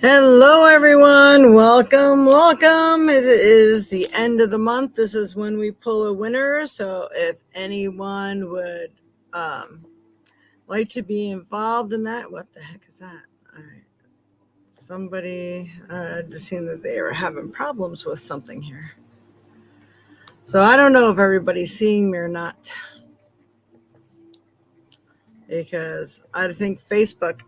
Hello, everyone. Welcome. It is the end of the month. This is when we pull a winner. So, if anyone would um, like to be involved in that, what the heck is that? All right. Somebody just seen that they are having problems with something here. So, I don't know if everybody's seeing me or not because I think Facebook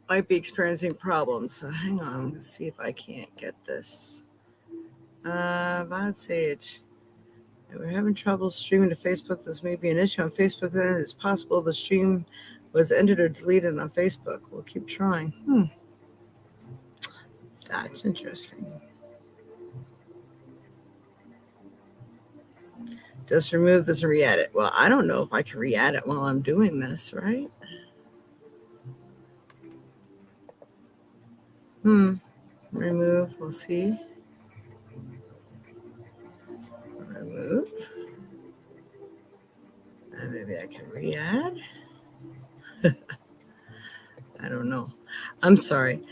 might be experiencing problems. So, hang on. Let's see if I can't get this. Violet Sage. We're having trouble streaming to Facebook. This may be an issue on Facebook. Then it's possible the stream was ended or deleted on Facebook. We'll keep trying. That's interesting. Just remove this and re-add it. Well, I don't know if I can re-add it while I'm doing this, right? Remove. We'll see. Remove. And maybe I can re-add. I don't know. I'm sorry.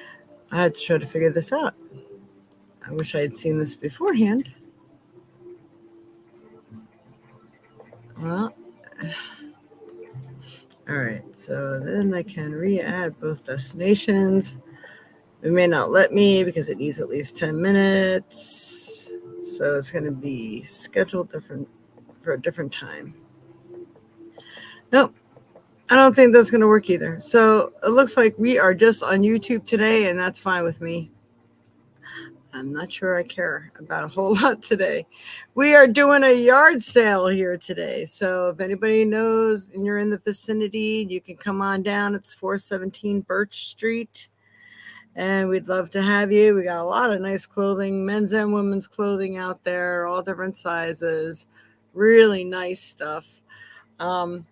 I had to try to figure this out. I wish I had seen this beforehand. Well, all right. So then I can re-add both destinations. It may not let me because it needs at least 10 minutes. So it's going to be scheduled for a different time. Nope. I don't think that's going to work either. So it looks like we are just on YouTube today, and that's fine with me. I'm not sure I care about a whole lot today. We are doing a yard sale here today. So if anybody knows and you're in the vicinity, you can come on down. It's 417 Birch Street. And we'd love to have you. We got a lot of nice clothing, men's and women's clothing out there, all different sizes, really nice stuff. And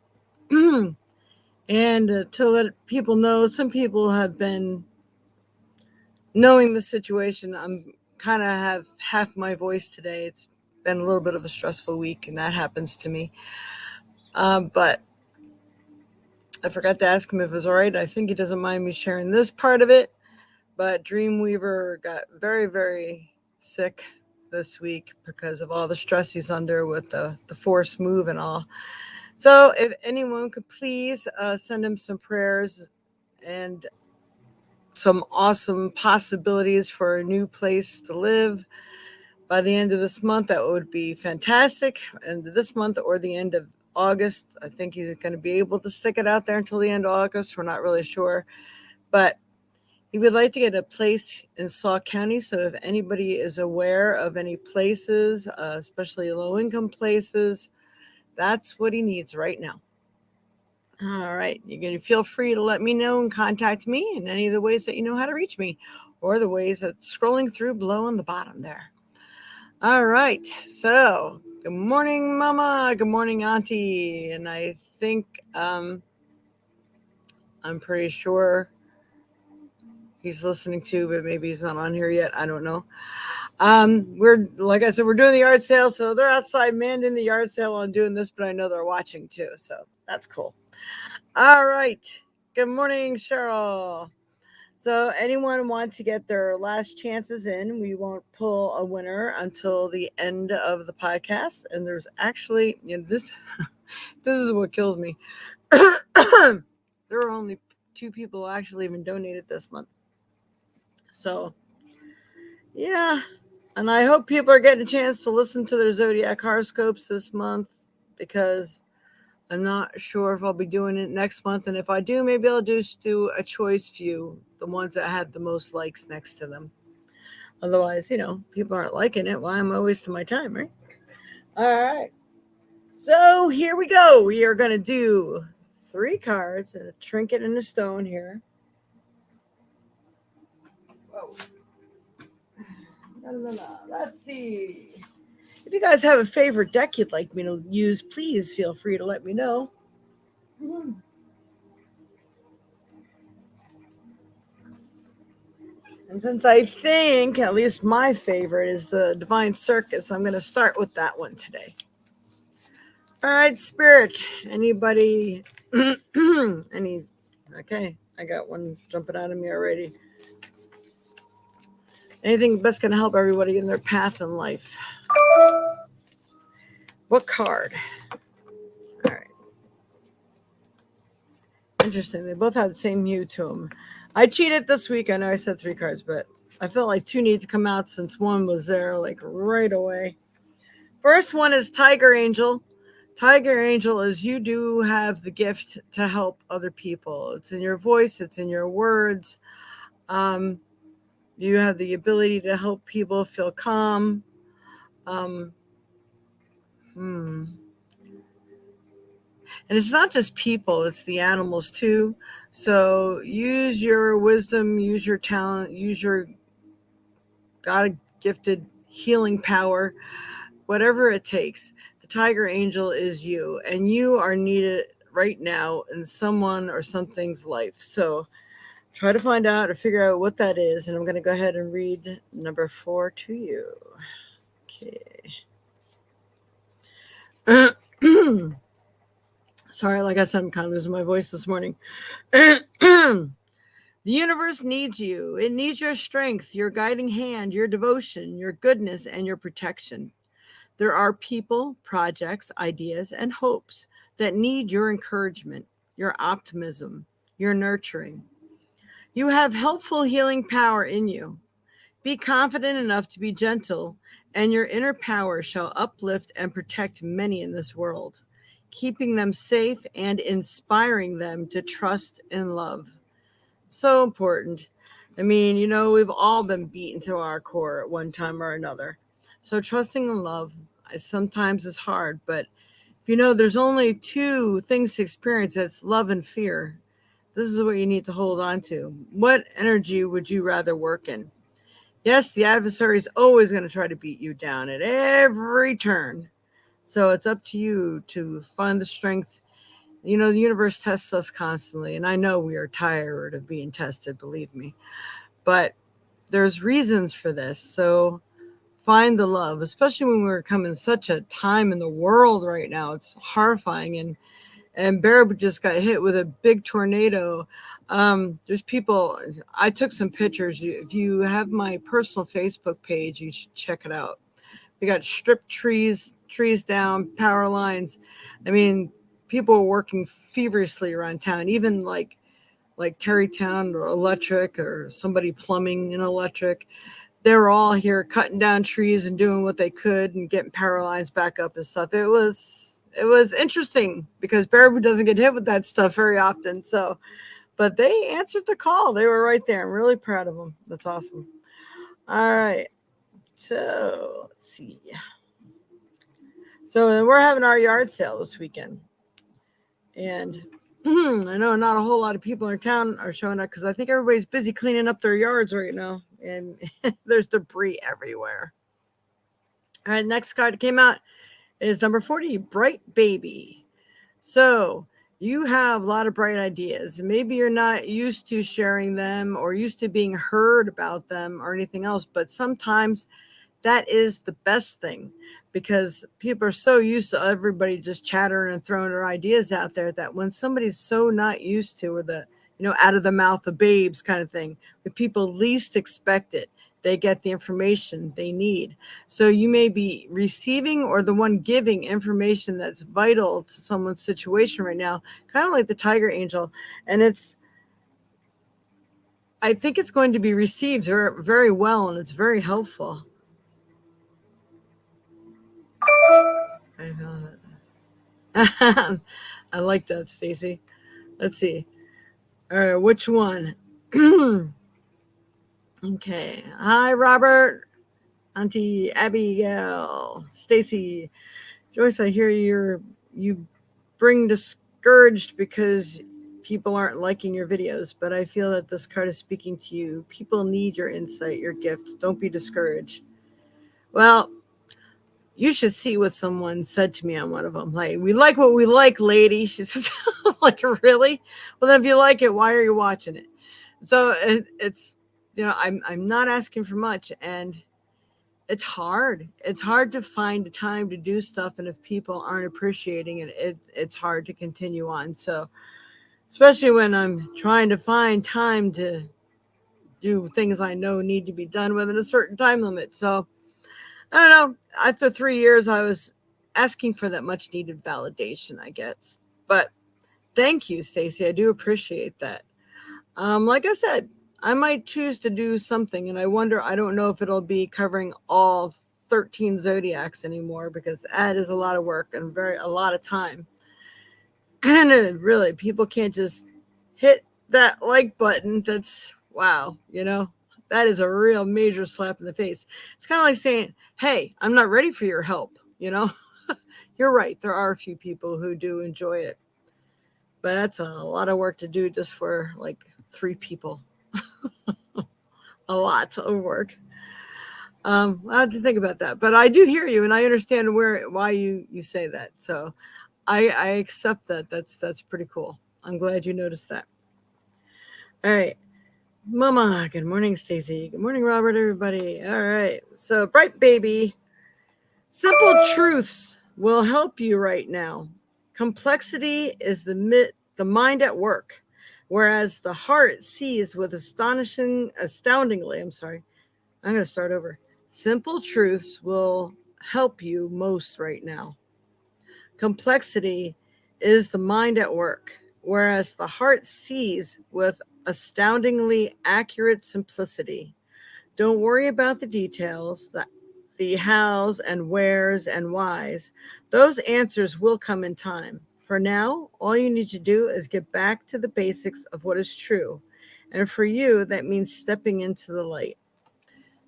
to let people know, some people have been knowing the situation. I'm kind of have half my voice today. It's been a little bit of a stressful week, and that happens to me. But I forgot to ask him if it was all right. I think he doesn't mind me sharing this part of it. But Dreamweaver got very, very sick this week because of all the stress he's under with the forced move and all. So if anyone could please send him some prayers and some awesome possibilities for a new place to live by the end of this month, that would be fantastic. And this month or the end of August, I think he's going to be able to stick it out there until the end of August. We're not really sure. But he would like to get a place in Sauk County. So if anybody is aware of any places, especially low-income places, that's what he needs right now. All right. You're going to feel free to let me know and contact me in any of the ways that you know how to reach me or the ways that scrolling through below on the bottom there. All right. So good morning, Mama. Good morning, Auntie. And I think I'm pretty sure he's listening to, but maybe he's not on here yet. I don't know. We're like I said, we're doing the yard sale, so they're outside manning the yard sale while I'm doing this, but I know they're watching too, so that's cool. All right. Good morning, Cheryl. So anyone want to get their last chances in, we won't pull a winner until the end of the podcast. And there's actually, this is what kills me. There are only 2 people who actually even donated this month. So, yeah. And I hope people are getting a chance to listen to their zodiac horoscopes this month because I'm not sure if I'll be doing it next month. And if I do, maybe I'll just do a choice few, the ones that had the most likes next to them. Otherwise, people aren't liking it. Why am I wasting my time, right? All right. So here we go. We are going to do 3 cards and a trinket and a stone here. Whoa. Let's see. If you guys have a favorite deck you'd like me to use, please feel free to let me know. And since I think at least my favorite is the Divine Circus, I'm going to start with that one today. All right, Spirit. Anybody? Okay, I got one jumping out of me already. Anything that's going to help everybody in their path in life. What card? All right. Interesting. They both have the same hue to them. I cheated this week. I know I said 3 cards, but I felt like 2 need to come out since 1 was there like right away. First one is Tiger Angel. Tiger Angel is you do have the gift to help other people. It's in your voice, it's in your words. You have the ability to help people feel calm. Um, And it's not just people, it's the animals too. So use your wisdom, use your talent, use your God gifted healing power, whatever it takes. The tiger angel is you, and you are needed right now in someone or something's life. So try to find out or figure out what that is. And I'm going to go ahead and read number 4 to you. Okay. Sorry, like I said, I'm kind of losing my voice this morning. The universe needs you. It needs your strength, your guiding hand, your devotion, your goodness, and your protection. There are people, projects, ideas, and hopes that need your encouragement, your optimism, your nurturing. You have helpful healing power in you. Be confident enough to be gentle, and your inner power shall uplift and protect many in this world, keeping them safe and inspiring them to trust and love. So important. I mean, we've all been beaten to our core at one time or another. So trusting and love sometimes is hard, but there's only 2 things to experience, that's love and fear. This is what you need to hold on to. What energy would you rather work in? Yes, the adversary is always going to try to beat you down at every turn. So it's up to you to find the strength. The universe tests us constantly, and I know we are tired of being tested, believe me. But there's reasons for this. So find the love, especially when we're coming such a time in the world right now. It's horrifying. And Barab just got hit with a big tornado. There's people, I took some pictures. If you have my personal Facebook page, you should check it out. We got stripped trees down, power lines. I mean, people are working feverishly around town, even like Terrytown or electric or somebody plumbing and electric. They were all here cutting down trees and doing what they could and getting power lines back up and stuff. It was interesting because Baraboo doesn't get hit with that stuff very often. So, but they answered the call. They were right there. I'm really proud of them. That's awesome. All right. So let's see. So we're having our yard sale this weekend. And I know not a whole lot of people in town are showing up because I think everybody's busy cleaning up their yards right now. And there's debris everywhere. All right, next card that came out is number 40, Bright Baby. So you have a lot of bright ideas. Maybe you're not used to sharing them or used to being heard about them or anything else, but sometimes that is the best thing because people are so used to everybody just chattering and throwing their ideas out there that when somebody's so not used to, or the, out of the mouth of babes kind of thing, when people least expect it, they get the information they need. So you may be receiving or the one giving information that's vital to someone's situation right now, kind of like the tiger angel. And I think it's going to be received very, very well, and it's very helpful. I like that, Stacy. Let's see. All right, which one? Okay. Hi, Robert, Auntie Abigail, Stacy, Joyce. I hear you bring discouraged because people aren't liking your videos, but I feel that this card is speaking to you. People need your insight, your gift. Don't be discouraged. Well, you should see what someone said to me on one of them. Like, we like what we like, lady. She says, I'm like, really? Well, then if you like it, why are you watching it? So it's, I'm not asking for much, and it's hard. It's hard to find the time to do stuff. And if people aren't appreciating it, it's hard to continue on. So especially when I'm trying to find time to do things I know need to be done within a certain time limit. So I don't know. After 3 years, I was asking for that much needed validation, I guess. But thank you, Stacy. I do appreciate that. Like I said, I might choose to do something, and I wonder. I don't know if it'll be covering all 13 zodiacs anymore because that is a lot of work and a lot of time. And really, people can't just hit that like button. That's wow, that is a real major slap in the face. It's kind of like saying, "Hey, I'm not ready for your help." You're right. There are a few people who do enjoy it, but that's a lot of work to do just for like 3 people. A lot of work. I have to think about that, but I do hear you, and I understand why you say that. So I accept that. That's pretty cool. I'm glad you noticed that. All right. Mama, good morning, Stacy. Good morning, Robert, everybody. All right. So, Bright Baby, simple truths will help you right now. Complexity is the mind at work, whereas the heart sees with astoundingly. I'm sorry. I'm going to start over. Simple truths will help you most right now. Complexity is the mind at work, whereas the heart sees with astoundingly accurate simplicity. Don't worry about the details, the hows and wheres and whys. Those answers will come in time. For now, all you need to do is get back to the basics of what is true. And for you, that means stepping into the light.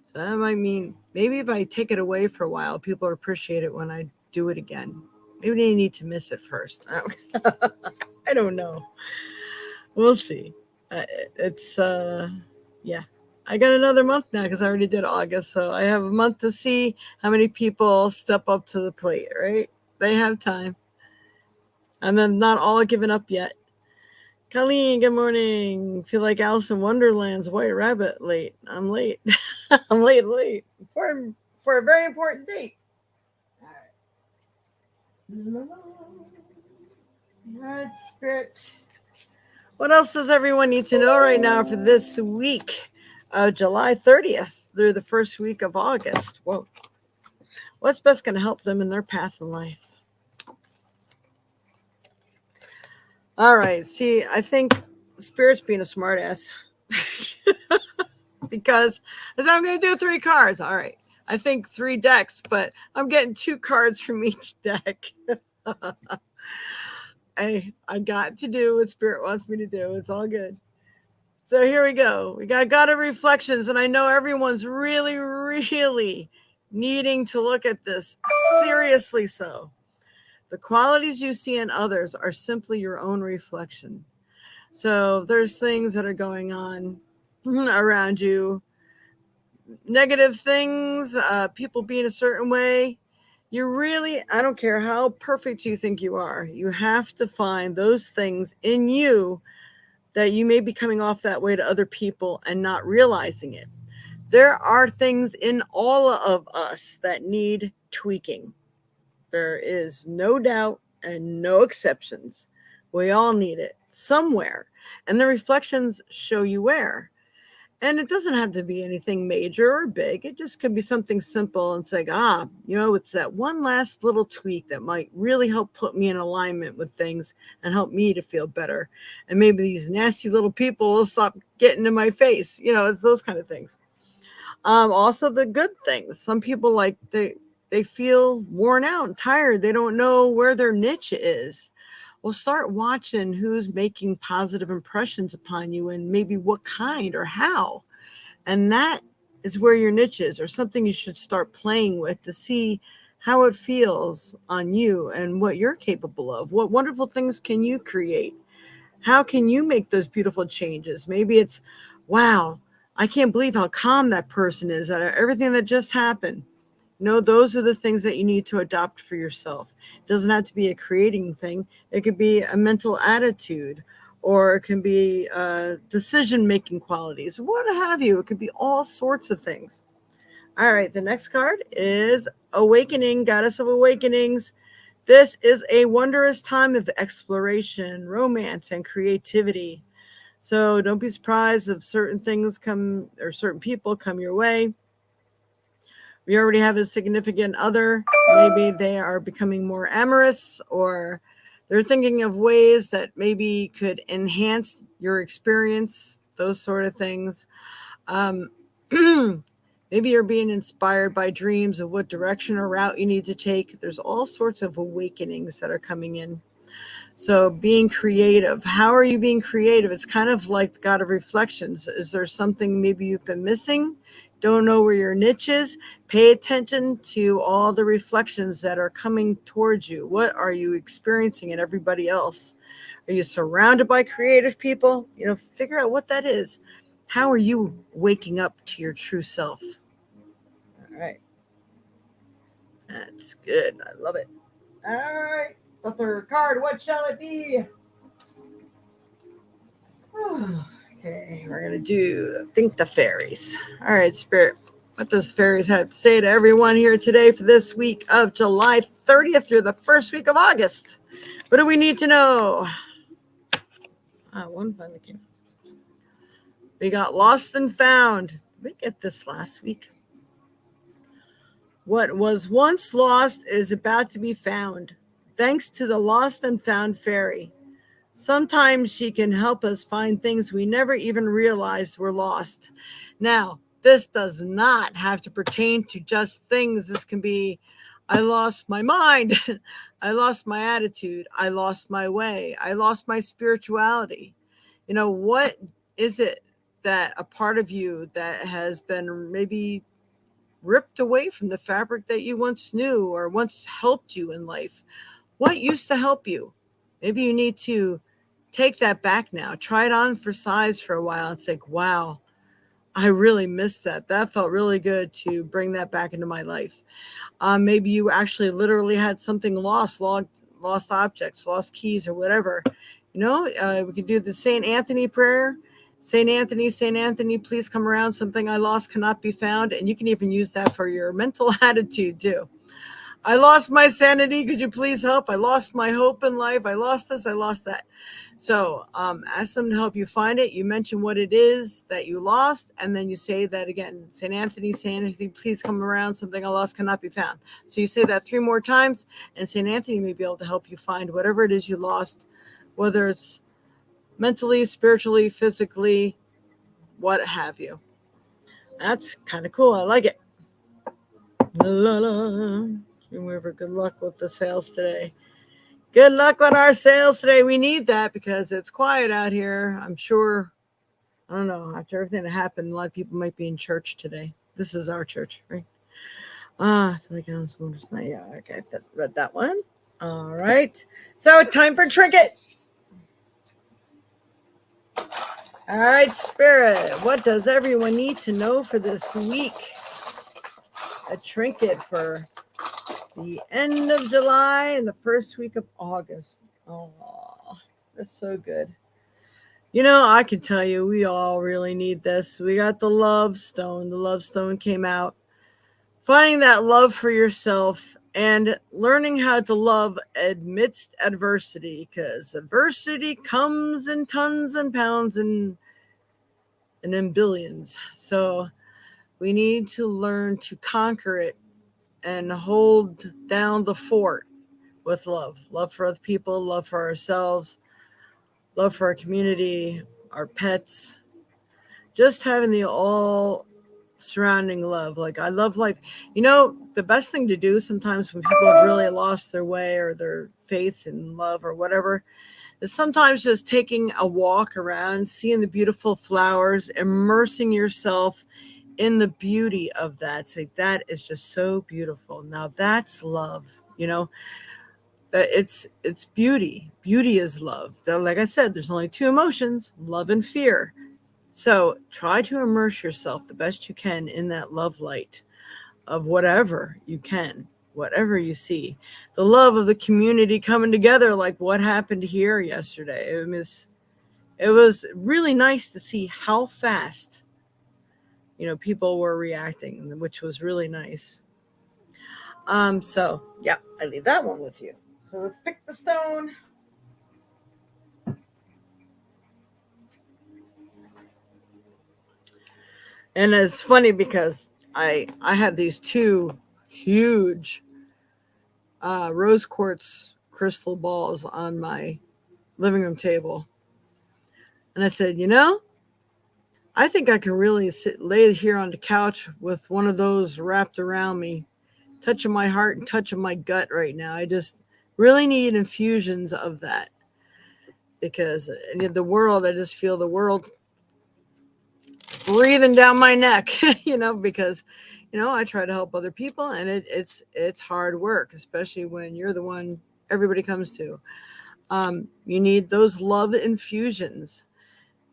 So that might mean maybe if I take it away for a while, people appreciate it when I do it again. Maybe they need to miss it first. I don't know. We'll see. It's yeah. I got another month now because I already did August, so I have a month to see how many people step up to the plate. Right? They have time, and then not all given up yet. Colleen, good morning. Feel like Alice in Wonderland's White Rabbit. Late. I'm late. I'm late for a very important date. All right. All right, Spirit. What else does everyone need to know right now for this week of July 30th through the first week of August? Whoa. What's best going to help them in their path in life? All right. See, I think Spirit's being a smartass because I'm going to do 3 cards. All right. I think 3 decks, but I'm getting 2 cards from each deck. I got to do what Spirit wants me to do. It's all good. So here we go. We got God of Reflections, and I know everyone's really, really needing to look at this seriously. So the qualities you see in others are simply your own reflection. So if there's things that are going on around you, negative things, people being a certain way, I don't care how perfect you think you are, you have to find those things in you that you may be coming off that way to other people and not realizing it. There are things in all of us that need tweaking. There is no doubt and no exceptions. We all need it somewhere. And the reflections show you where. And it doesn't have to be anything major or big. It just could be something simple and say, it's that one last little tweak that might really help put me in alignment with things and help me to feel better. And maybe these nasty little people will stop getting in my face. It's those kind of things. Also the good things. Some people they feel worn out and tired. They don't know where their niche is. Well, start watching who's making positive impressions upon you and maybe what kind or how. And that is where your niche is, or something you should start playing with to see how it feels on you and what you're capable of. What wonderful things can you create? How can you make those beautiful changes? Maybe it's, wow, I can't believe how calm that person is at everything that just happened. Those are the things that you need to adopt for yourself. It doesn't have to be a creating thing. It could be a mental attitude, or it can be decision-making qualities, what have you. It could be all sorts of things. All right, the next card is Awakening, Goddess of Awakenings. This is a wondrous time of exploration, romance, and creativity. So don't be surprised if certain things come or certain people come your way. We already have a significant other. Maybe they are becoming more amorous, or they're thinking of ways that maybe could enhance your experience, those sort of things. Um, maybe you're being inspired by dreams of what direction or route you need to take. There's all sorts of awakenings that are coming in. So being creative, how are you being creative? It's kind of like the God of Reflections. Is there something maybe you've been missing? Don't know where your niche is? Pay attention to all the reflections that are coming towards you. What are you experiencing in everybody else? Are you surrounded by creative people? Figure out what that is. How are you waking up to your true self? All right. That's good. I love it. All right. The third card, what shall it be? Okay, we're going to do Think the Fairies. All right, Spirit. What does Fairies have to say to everyone here today for this week of July 30th through the first week of August? What do we need to know? One finally came. We got Lost and Found. Did we get this last week? What was once lost is about to be found, thanks to the Lost and Found Fairy. Sometimes she can help us find things we never even realized were lost. Now, this does not have to pertain to just things. This can be, I lost my mind. I lost my attitude. I lost my way. I lost my spirituality. What is it that a part of you that has been maybe ripped away from the fabric that you once knew or once helped you in life? What used to help you? Maybe you need to take that back now. Try it on for size for a while and say, wow, I really missed that. That felt really good to bring that back into my life. Maybe you actually literally had something lost objects, lost keys or whatever. We could do the St. Anthony prayer. St. Anthony, please come around. Something I lost cannot be found. And you can even use that for your mental attitude too. I lost my sanity. Could you please help? I lost my hope in life. I lost this. I lost that. So ask them to help you find it. You mention what it is that you lost, and then you say that again. St. Anthony, please come around. Something I lost cannot be found. So you say that 3 more times, and St. Anthony may be able to help you find whatever it is you lost, whether it's mentally, spiritually, physically, what have you. That's kind of cool. I like it. La, la. Remember, good luck with the sales today. Good luck on our sales today. We need that because it's quiet out here. I'm sure, I don't know, after everything that happened, a lot of people might be in church today. This is our church, right? I feel like I was going to say, yeah, okay, I read that one. All right. So time for trinket. All right, Spirit. What does everyone need to know for this week? A trinket for the end of July and the first week of August. Oh, that's so good. I can tell you, we all really need this. We got the love stone. The love stone came out. Finding that love for yourself and learning how to love amidst adversity, because adversity comes in tons and pounds and in billions. So we need to learn to conquer it and hold down the fort with love. Love for other people, love for ourselves, love for our community, our pets. Just having the all surrounding love. Like, I love life. The best thing to do sometimes when people have really lost their way or their faith in love or whatever is sometimes just taking a walk around, seeing the beautiful flowers, immersing yourself in the beauty of that. Say, that is just so beautiful. Now that's love. That it's beauty. Beauty is love. Like I said, there's only 2 emotions, love and fear. So try to immerse yourself the best you can in that love light of whatever you can, whatever you see. The love of the community coming together, like what happened here yesterday. It was really nice to see how fast, people were reacting, which was really nice. So yeah, I leave that one with you. So let's pick the stone. And it's funny because I have these two huge rose quartz crystal balls on my living room table. And I said, I think I can really lay here on the couch with one of those wrapped around me, touching my heart and touching my gut right now. I just really need infusions of that because the world, I just feel the world breathing down my neck, because, I try to help other people, and it's hard work, especially when you're the one everybody comes to. You need those love infusions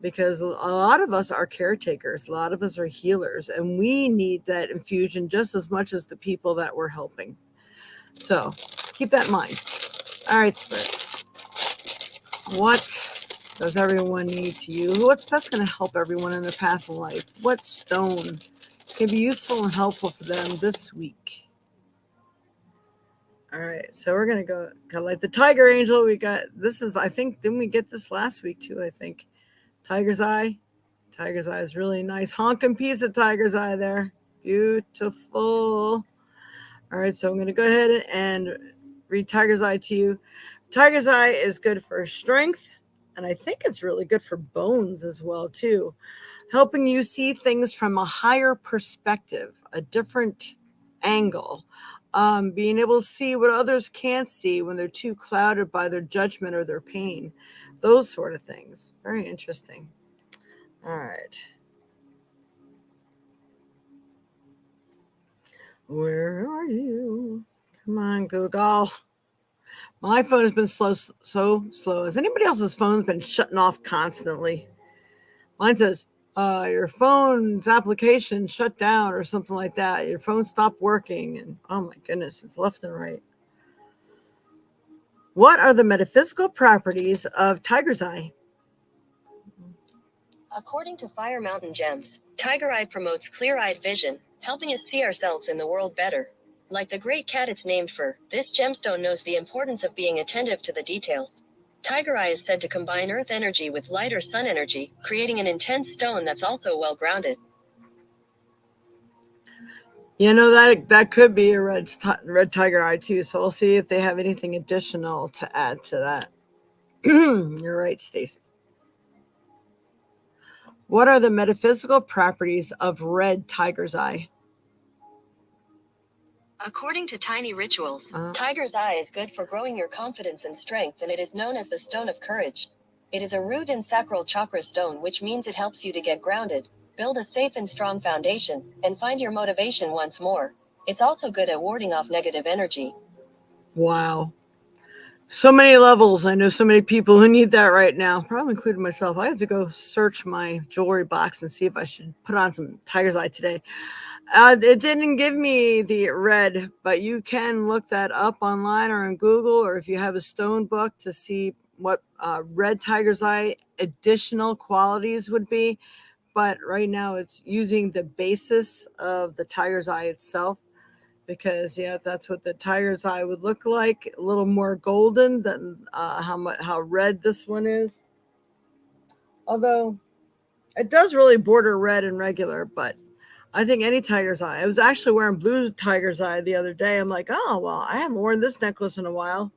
because a lot of us are caretakers, a lot of us are healers, and we need that infusion just as much as the people that we're helping. So keep that in mind. All right, Spirit. What does everyone need to you? What's best going to help everyone in their path of life? What stone can be useful and helpful for them this week? All right, so we're going to go like the Tiger Angel. We got this is, I think, didn't we get this last week too? I think Tiger's Eye. Tiger's Eye is really nice. Honking piece of Tiger's Eye there. Beautiful. All right, so I'm going to go ahead and read Tiger's Eye to you. Tiger's Eye is good for strength, and I think it's really good for bones as well, too. Helping you see things from a higher perspective, a different angle. Being able to see what others can't see when they're too clouded by their judgment or their pain. Those sort of things. Very interesting. All right. Where are you? Come on, Google. My phone has been so slow. Has anybody else's phone been shutting off constantly? Mine says, your phone's application shut down or something like that. Your phone stopped working. And oh my goodness, it's left and right. What are the metaphysical properties of Tiger's Eye? According to Fire Mountain Gems, Tiger Eye promotes clear-eyed vision, helping us see ourselves in the world better. Like the great cat it's named for, this gemstone knows the importance of being attentive to the details. Tiger Eye is said to combine earth energy with light or sun energy, creating an intense stone that's also well-grounded. That could be a red Tiger Eye too, so we'll see if they have anything additional to add to that. You're right, Stacy. What are the metaphysical properties of red Tiger's Eye? According to Tiny Rituals, Tiger's Eye is good for growing your confidence and strength, and it is known as the Stone of Courage. It is a root and sacral chakra stone, which means it helps you to get grounded, build a safe and strong foundation, and find your motivation once more. It's also good at warding off negative energy. Wow. So many levels. I know so many people who need that right now, probably including myself. I have to go search my jewelry box and see if I should put on some Tiger's Eye today. It didn't give me the red, but you can look that up online or on Google, or if you have a stone book to see what red Tiger's Eye additional qualities would be. But right now it's using the basis of the Tiger's Eye itself. Because that's what the Tiger's Eye would look like, a little more golden than how red this one is. Although it does really border red and regular, but I think any Tiger's Eye. I was actually wearing blue Tiger's Eye the other day. I'm like, oh well, I haven't worn this necklace in a while.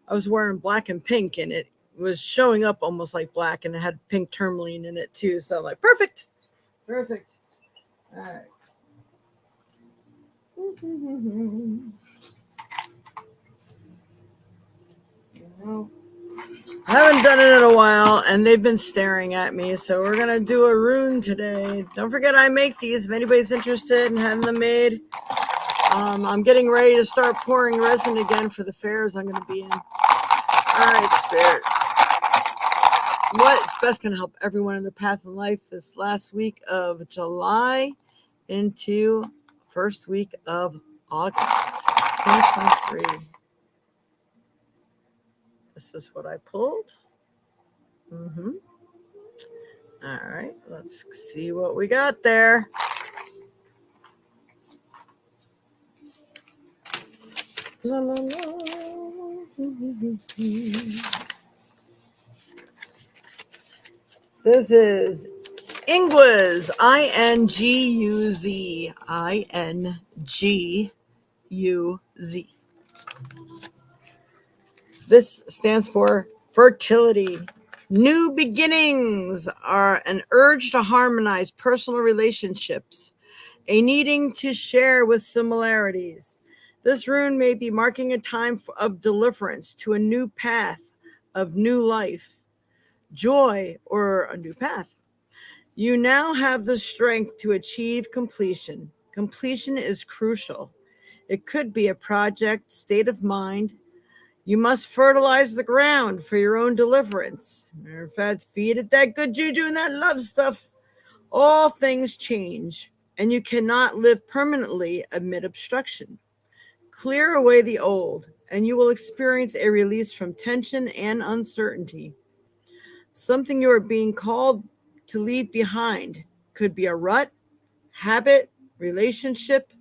I was wearing black and pink, and it was showing up almost like black, and it had pink tourmaline in it too. So I'm like, perfect. All right. I haven't done it in a while, and they've been staring at me, so we're going to do a rune today. Don't forget I make these if anybody's interested in having them made. I'm getting ready to start pouring resin again for the fairs I'm going to be in. All right, Spirit. What's best going to help everyone in their path in life this last week of July into first week of August 2023? This is what I pulled. All right, let's see what we got there. La, la, la. This is Inguz, Inguz, Inguz. This stands for fertility. New beginnings are an urge to harmonize personal relationships, a needing to share with similarities. This rune may be marking a time of deliverance to a new path of new life, joy, or a new path. You now have the strength to achieve completion. Completion is crucial. It could be a project, state of mind. You must fertilize the ground for your own deliverance. Matter of fact, feed it that good juju and that love stuff. All things change, and you cannot live permanently amid obstruction. Clear away the old, and you will experience a release from tension and uncertainty. Something you are being called to leave behind could be a rut, habit, relationship,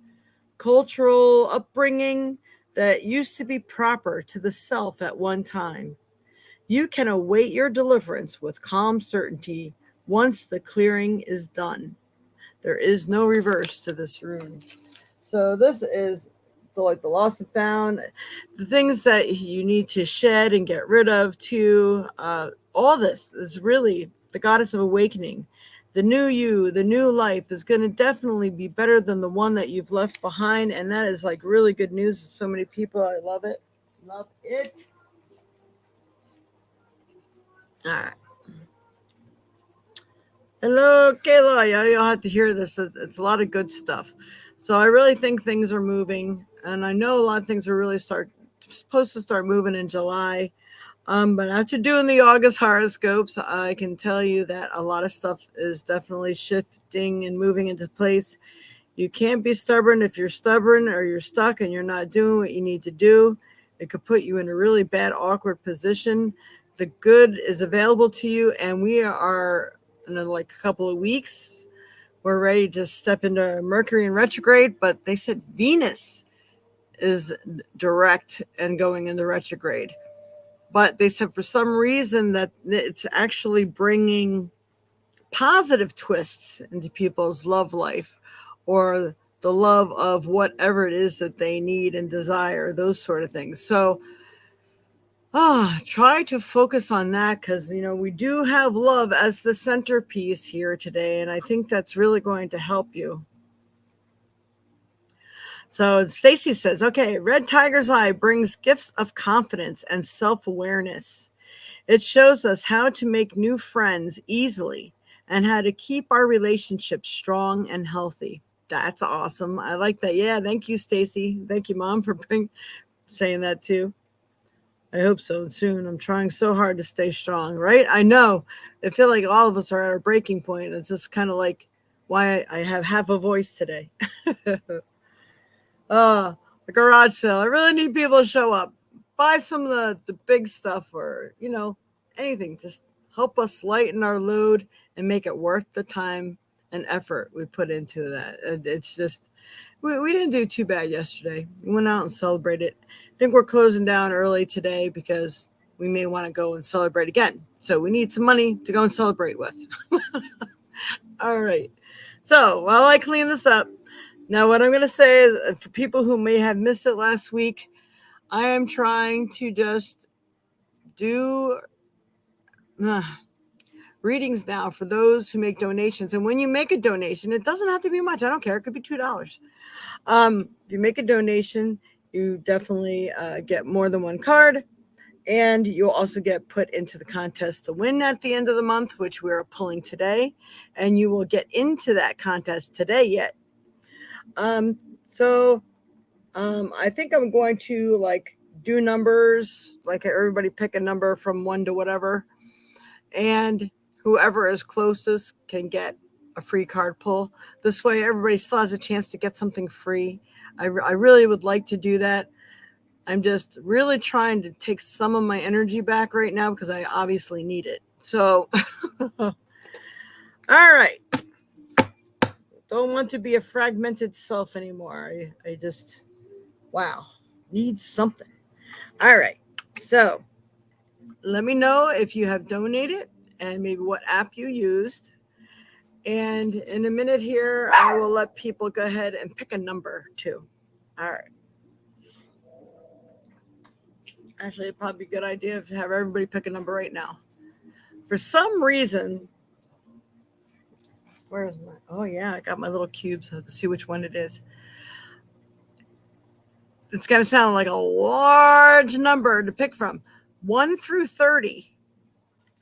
cultural upbringing that used to be proper to the self at one time. You can await your deliverance with calm certainty once the clearing is done. There is no reverse to this rune. So this is like the lost and found, the things that you need to shed and get rid of too. All this is really the goddess of awakening. The new you, the new life is going to definitely be better than the one that you've left behind. And that is like really good news to so many people. I love it. Love it. All right. Hello, Kayla. Yeah, you'll have to hear this. It's a lot of good stuff. So I really think things are moving, and I know a lot of things are really supposed to start moving in July. But after doing the August horoscopes, I can tell you that a lot of stuff is definitely shifting and moving into place. You can't be stubborn if you're stubborn or you're stuck and you're not doing what you need to do. It could put you in a really bad, awkward position. The good is available to you, and we are in like a couple of weeks. We're ready to step into Mercury in retrograde, but they said Venus is direct and going into retrograde. But they said for some reason that it's actually bringing positive twists into people's love life or the love of whatever it is that they need and desire, those sort of things. So try to focus on that because, we do have love as the centerpiece here today. And I think that's really going to help you. So Stacy says, okay, Red Tiger's Eye brings gifts of confidence and self-awareness. It shows us how to make new friends easily and how to keep our relationships strong and healthy. That's awesome. I like that. Yeah, thank you, Stacy. Thank you, Mom, for saying that too. I hope so soon. I'm trying so hard to stay strong, right? I know. I feel like all of us are at a breaking point. It's just kind of like why I have half a voice today. The garage sale. I really need people to show up. Buy some of the big stuff or, anything. Just help us lighten our load and make it worth the time and effort we put into that. It's just, we didn't do too bad yesterday. We went out and celebrated. I think we're closing down early today because we may want to go and celebrate again. So we need some money to go and celebrate with. All right. So while I clean this up, now what I'm going to say is for people who may have missed it last week, I am trying to just do readings now for those who make donations. And when you make a donation, it doesn't have to be much. I don't care. It could be $2. If you make a donation, you definitely get more than one card. And you'll also get put into the contest to win at the end of the month, which we're pulling today. And you will get into that contest today yet. So I think I'm going to do numbers, like everybody pick a number from 1 to whatever. And whoever is closest can get a free card pull. This way, everybody still has a chance to get something free. I really would like to do that. I'm just really trying to take some of my energy back right now because I obviously need it. So, all right. Don't want to be a fragmented self anymore. I just, wow, need something. All right. So, let me know if you have donated and maybe what app you used. And in a minute here, I will let people go ahead and pick a number too. All right. Actually, it'd probably be a good idea to have everybody pick a number right now. For some reason, where's my? Oh yeah, I got my little cubes. I have to see which one it is. It's gonna sound like a large number to pick from, 1 through 30.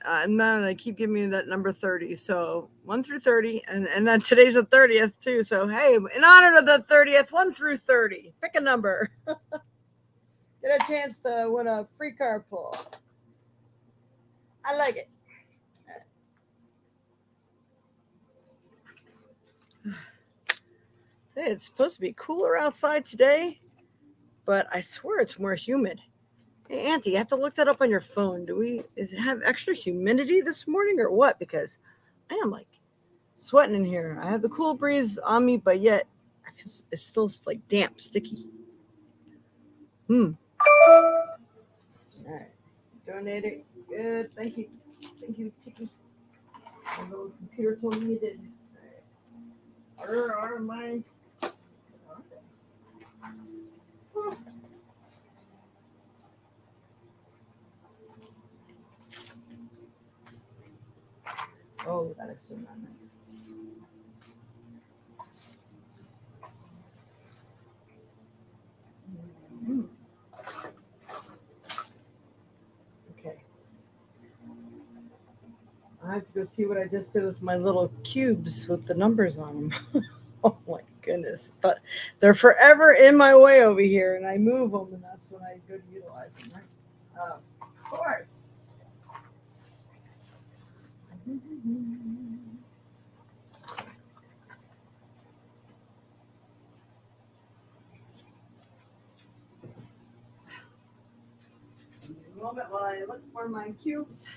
And then they keep giving me that number 30. So 1 through 30, and then today's the 30th too. So hey, in honor of the 30th, 1 through 30, pick a number. Get a chance to win a free car pull. I like it. Hey, it's supposed to be cooler outside today, but I swear it's more humid. Hey, Auntie, you have to look that up on your phone. Do we have extra humidity this morning or what? Because I am like sweating in here. I have the cool breeze on me, but yet it's still like damp, sticky. All right. Donate it. Good. Thank you. Thank you, Tiki. My little computer told me you did. All right. Where are my... Oh, that is so not nice. Okay. I have to go see what I just did with my little cubes with the numbers on them. Oh my goodness. But they're forever in my way over here, and I move them, and that's when I go to utilize them, right? Of course. A moment while I look for my cubes.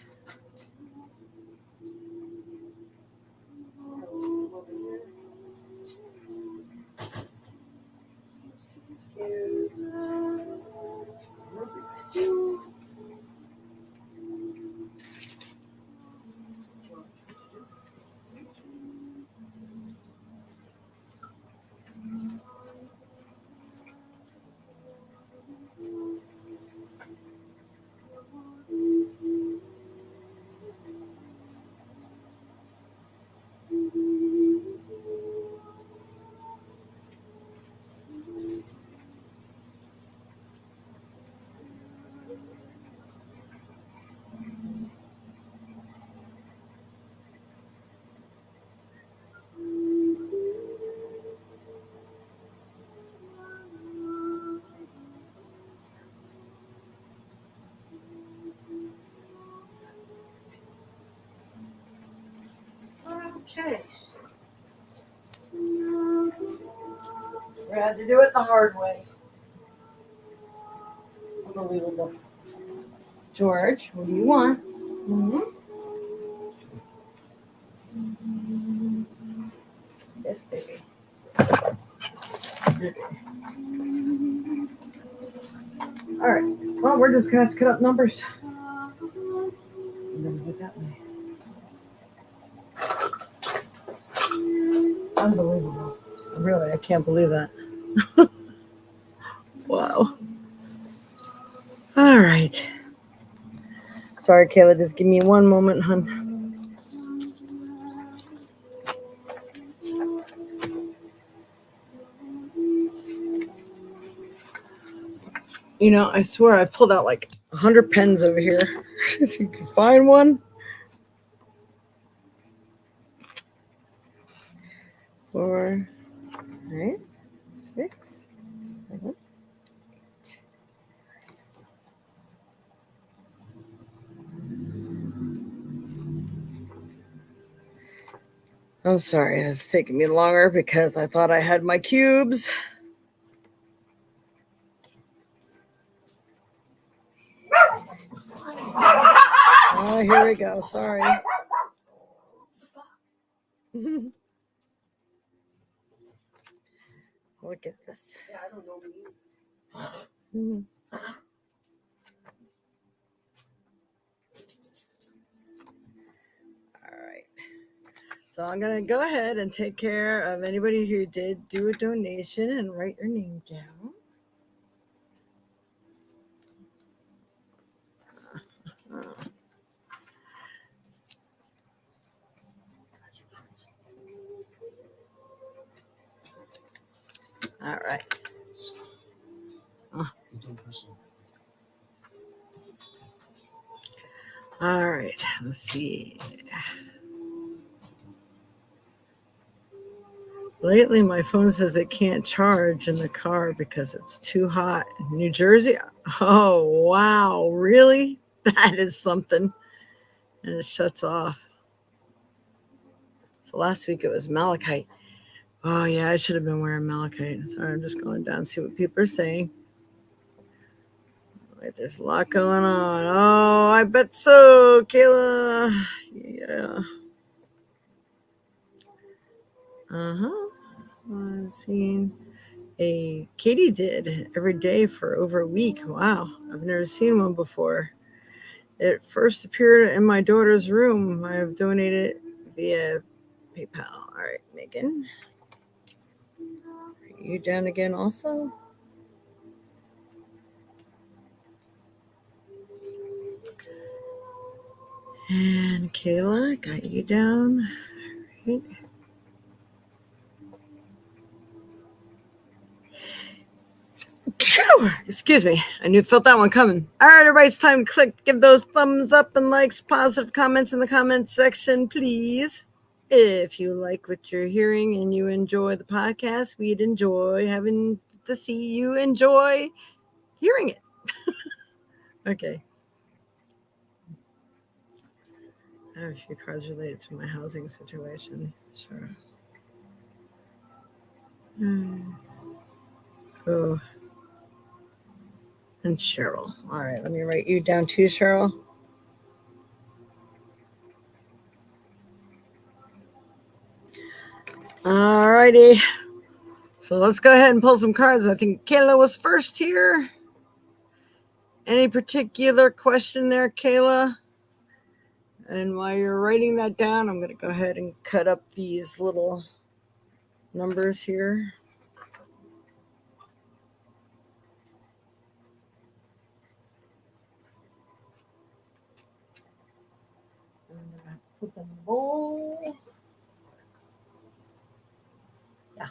Cubes. Rubik's cubes. Okay. We had to do it the hard way. Unbelievable. George, what do you want? Mm-hmm. Yes, baby. All right. Well, we're just gonna have to cut up numbers. I'm gonna do it that way. Unbelievable. Really, I can't believe that. Wow. All right. Sorry, Kayla. Just give me one moment, hon. You know, I swear I pulled out like 100 pens over here. If you can find one. 4, 5, 6, 7, 8. I'm sorry, it's taking me longer because I thought I had my cubes. Oh, here we go. Sorry. Look at this. Yeah, I don't know. All right. So I'm going to go ahead and take care of anybody who did do a donation and write your name down. All right. All right. Let's see. Lately, my phone says it can't charge in the car because it's too hot. New Jersey? Oh, wow. Really? That is something. And it shuts off. So last week it was malachite. Oh, yeah, I should have been wearing malachite. Sorry, I'm just going down and see what people are saying. Wait, there's a lot going on. Oh, I bet so, Kayla. Yeah. Uh-huh. I've seen a Katie did every day for over a week. Wow, I've never seen one before. It first appeared in my daughter's room. I have donated via PayPal. All right, Megan. Are you down again also? And Kayla, got you down. All right. Excuse me. I knew felt that one coming. All right, everybody, it's time to click. Give those thumbs up and likes, positive comments in the comments section, please. If you like what you're hearing and you enjoy the podcast, we'd enjoy having to see you enjoy hearing it. Okay. I have a few cards related to my housing situation. Sure. Oh. And Cheryl. All right, let me write you down too, Cheryl. All righty. So let's go ahead and pull some cards. I think Kayla was first here. Any particular question there, Kayla? And while you're writing that down, I'm going to go ahead and cut up these little numbers here. I'm going to have to put them in the bowl. Yeah.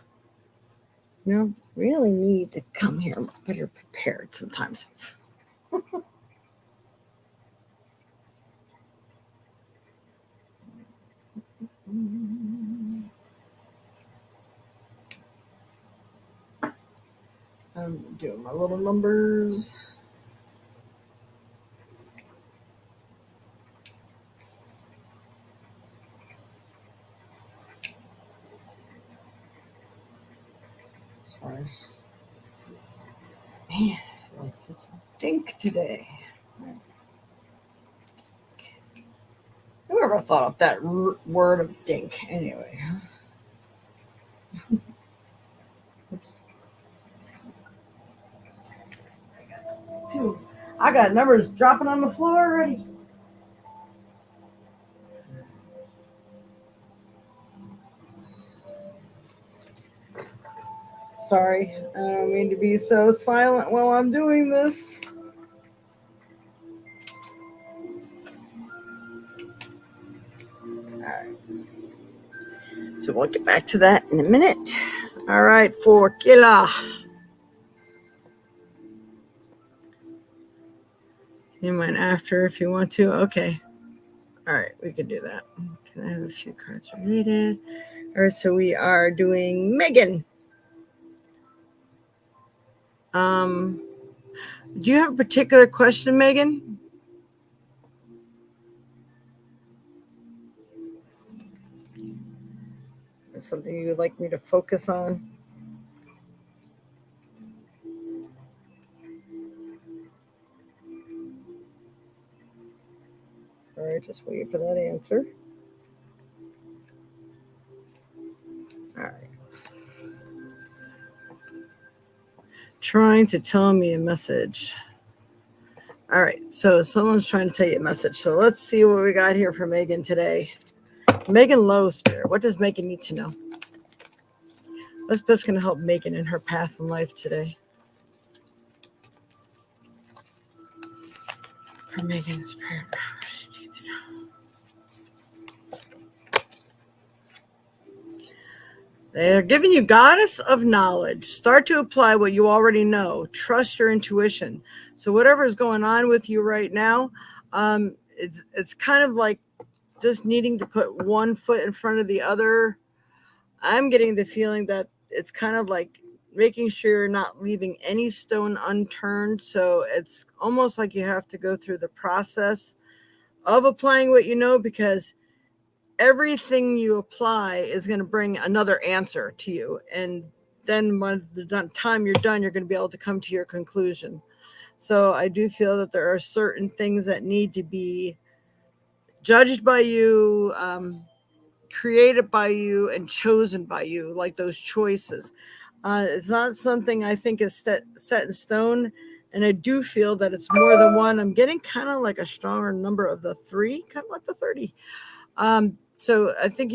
You really need to come here better prepared sometimes. I'm doing my little numbers. Sorry. Man, I feel like such a dink today. Whoever thought up that word of dink, anyway. Oops. I got numbers dropping on the floor already. Sorry, I don't mean to be so silent while I'm doing this. All right. So we'll get back to that in a minute. All right, for Killa. You mind after if you want to? Okay. All right, we can do that. Can I have a few cards related? All right, so we are doing Megan. Do you have a particular question, Megan? Or something you would like me to focus on? All right, just wait for that answer. All right. Trying to tell me a message. All right, so someone's trying to tell you a message. So let's see what we got here for Megan today. Megan Lowe, Spirit. What does Megan need to know? What's best going to help Megan in her path in life today? For Megan's Spirit. They're giving you Goddess of Knowledge. Start to apply what you already know. Trust your intuition. So whatever is going on with you right now, it's kind of like just needing to put one foot in front of the other. I'm getting the feeling that it's kind of like making sure you're not leaving any stone unturned. So it's almost like you have to go through the process of applying what you know, because everything you apply is going to bring another answer to you. And then when the time you're done, you're going to be able to come to your conclusion. So I do feel that there are certain things that need to be judged by you, created by you, and chosen by you, like those choices. It's not something I think is set in stone. And I do feel that it's more than one. I'm getting kind of like a stronger number of the 3, kind of like the 30. So I think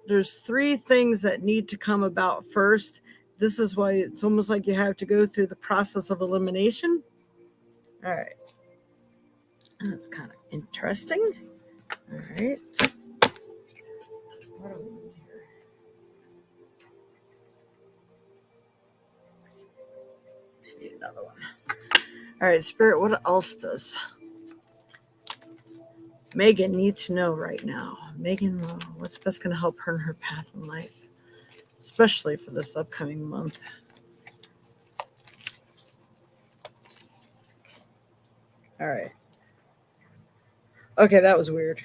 there's 3 things that need to come about first. This is why it's almost like you have to go through the process of elimination. All right. That's kind of interesting. All right. What do we need here? Need another one. All right, Spirit, what else does Megan need to know right now? Megan, what's best going to help her in her path in life, especially for this upcoming month? All right. Okay, that was weird.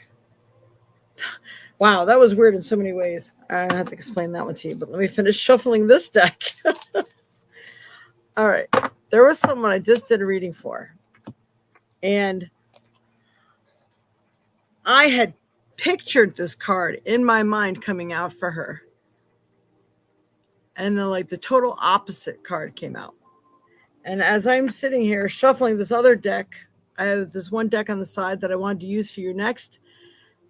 Wow, that was weird in so many ways. I have to explain that one to you, but let me finish shuffling this deck. All right. There was someone I just did a reading for, and I had pictured this card in my mind coming out for her. And then like the total opposite card came out. And as I'm sitting here shuffling this other deck, I have this one deck on the side that I wanted to use for your next.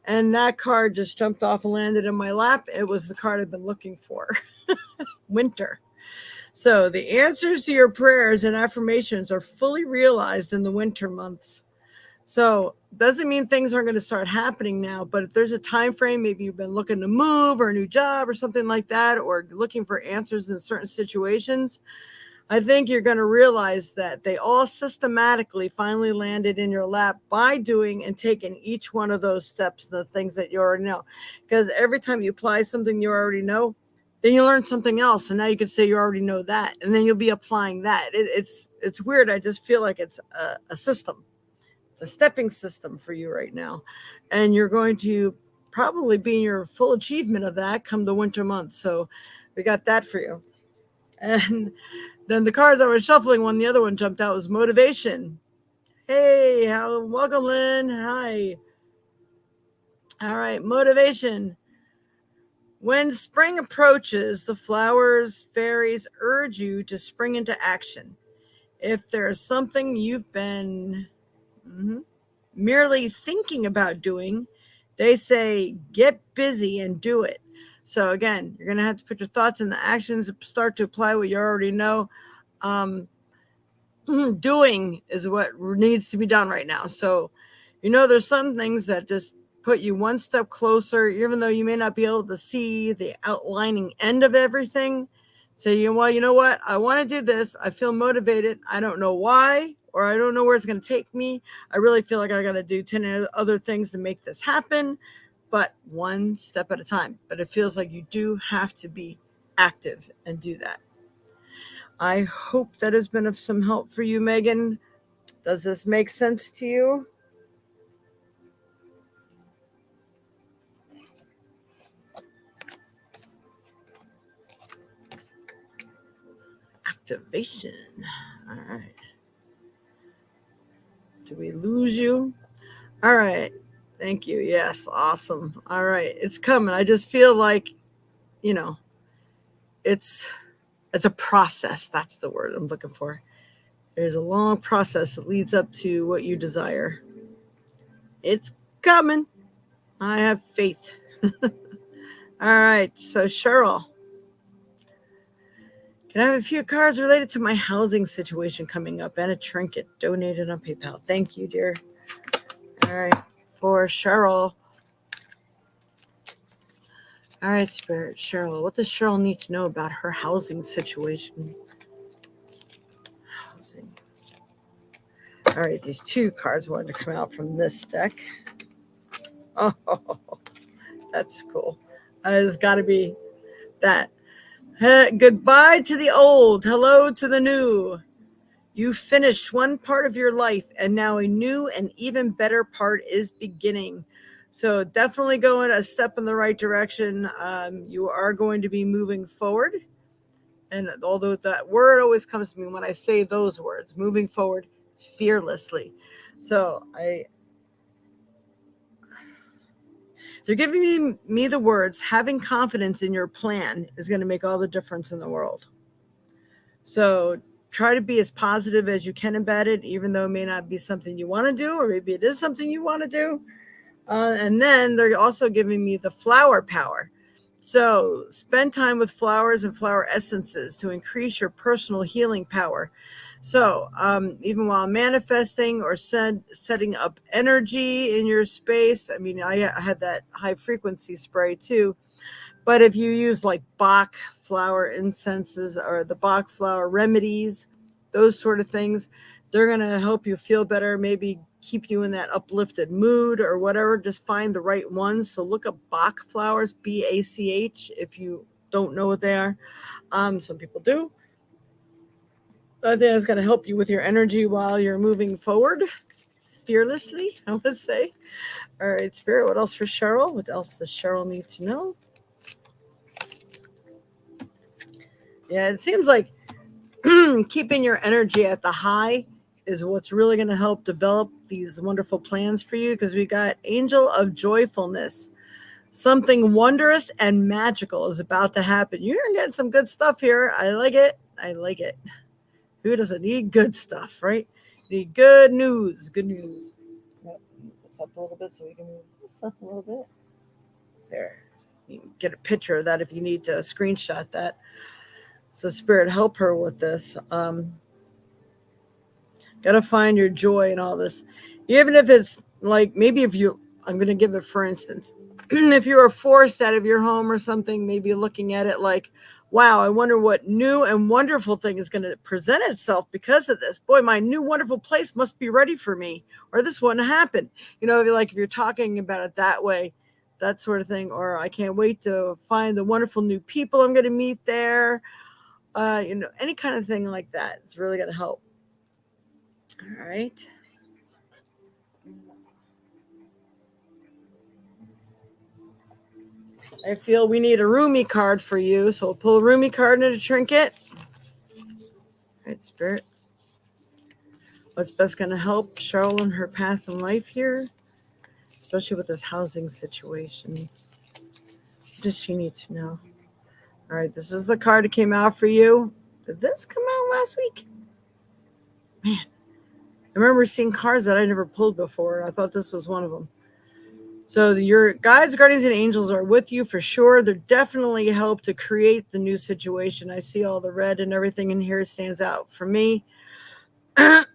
And that card just jumped off and landed in my lap. It was the card I've been looking for. Winter. So the answers to your prayers and affirmations are fully realized in the winter months. So doesn't mean things aren't going to start happening now, but if there's a time frame, maybe you've been looking to move or a new job or something like that, or looking for answers in certain situations, I think you're going to realize that they all systematically finally landed in your lap by doing and taking each one of those steps, the things that you already know. Because every time you apply something you already know, then you learn something else, and now you can say you already know that, and then you'll be applying that. It's weird. I just feel like it's a system. It's a stepping system for you right now. And you're going to probably be in your full achievement of that come the winter months. So we got that for you. And then the cards I was shuffling, when the other one jumped out, was motivation. Hey, welcome, Lynn. Hi. All right, motivation. When spring approaches, the flowers, fairies urge you to spring into action. If there's something you've been merely thinking about doing, they say get busy and do it. So again, you're going to have to put your thoughts into actions, start to apply what you already know. Doing is what needs to be done right now. So, there's some things that just put you one step closer, even though you may not be able to see the outlining end of everything. Say, well, you know what? I want to do this. I feel motivated. I don't know why, or I don't know where it's going to take me. I really feel like I got to do 10 other things to make this happen, but one step at a time. But it feels like you do have to be active and do that. I hope that has been of some help for you, Megan. Does this make sense to you? Activation. All right. Did we lose you? All right. Thank you. Yes. Awesome. All right. It's coming. I just feel like, it's a process. That's the word I'm looking for. There's a long process that leads up to what you desire. It's coming. I have faith. All right, so Cheryl, can I have a few cards related to my housing situation coming up and a trinket donated on PayPal? Thank you, dear. All right, for Cheryl. All right, Spirit, Cheryl. What does Cheryl need to know about her housing situation? Housing. All right, these two cards wanted to come out from this deck. Oh, that's cool. It's got to be that. Goodbye to the old. Hello to the new. You finished one part of your life, and now a new and even better part is beginning. So definitely going a step in the right direction. You are going to be moving forward. And although that word always comes to me when I say those words, moving forward fearlessly. So they're giving me the words, having confidence in your plan is going to make all the difference in the world. So try to be as positive as you can about it, even though it may not be something you want to do, or maybe it is something you want to do. And then they're also giving me the flower power. So spend time with flowers and flower essences to increase your personal healing power. So even while manifesting or setting up energy in your space, I mean, I had that high frequency spray too. But if you use like Bach flower incenses or the Bach flower remedies, those sort of things, they're going to help you feel better, maybe keep you in that uplifted mood or whatever. Just find the right ones. So look up Bach flowers, BACH, if you don't know what they are. Some people do. I think it's going to help you with your energy while you're moving forward fearlessly, I would say. All right, Spirit, what else for Cheryl? What else does Cheryl need to know? Yeah, it seems like keeping your energy at the high is what's really going to help develop these wonderful plans for you, because we got Angel of Joyfulness. Something wondrous and magical is about to happen. You're getting some good stuff here. I like it. I like it. Who doesn't need good stuff, right? You need good news. Good news. Yep. Move this up a little bit so we can move this up a little bit. There. You can get a picture of that if you need to screenshot that. So Spirit, help her with this. Got to find your joy in all this. Even if it's like, maybe if you, I'm going to give it for instance, if you were forced out of your home or something, maybe looking at it like, wow, I wonder what new and wonderful thing is going to present itself because of this. Boy, my new wonderful place must be ready for me, or this wouldn't happen. You know, like if you're talking about it that way, that sort of thing. Or I can't wait to find the wonderful new people I'm going to meet there. You know, any kind of thing like that. It's really going to help. All right. I feel we need a Rumi card for you, so we'll pull a Rumi card and a trinket. All right, Spirit. What's best going to help Cheryl in her path in life here, especially with this housing situation? What does she need to know? All right, this is the card that came out for you. Did this come out last week? Man, I remember seeing cards that I never pulled before. I thought this was one of them. So your guides, guardians, and angels are with you for sure. They're definitely help to create the new situation. I see all the red and everything in here stands out for me. The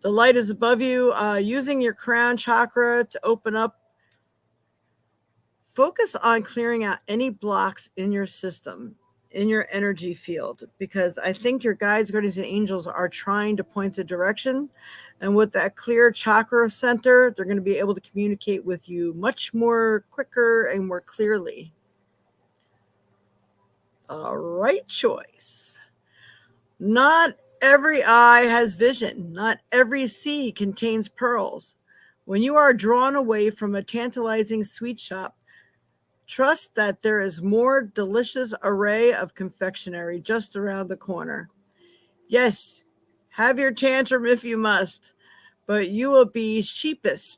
light is above you. Using your crown chakra to open up. Focus on clearing out any blocks in your system, in your energy field, because I think your guides, guardians, and angels are trying to point a direction. And with that clear chakra center, they're going to be able to communicate with you much more quicker and more clearly. All right, choice. Not every eye has vision. Not every sea contains pearls. When you are drawn away from a tantalizing sweet shop, trust that there is more delicious array of confectionery just around the corner. Yes, have your tantrum if you must, but you will be sheepish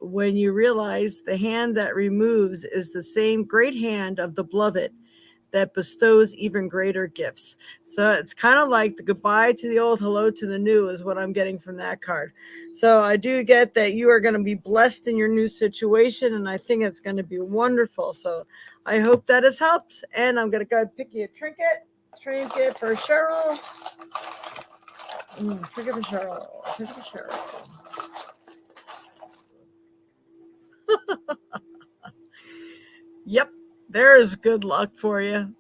when you realize the hand that removes is the same great hand of the beloved that bestows even greater gifts. So it's kind of like the goodbye to the old, hello to the new is what I'm getting from that card. So I do get that you are going to be blessed in your new situation, and I think it's going to be wonderful. So I hope that has helped. And I'm going to go pick you a trinket for Cheryl. Trinket for Cheryl. Trinket for Cheryl. Yep, there's good luck for you.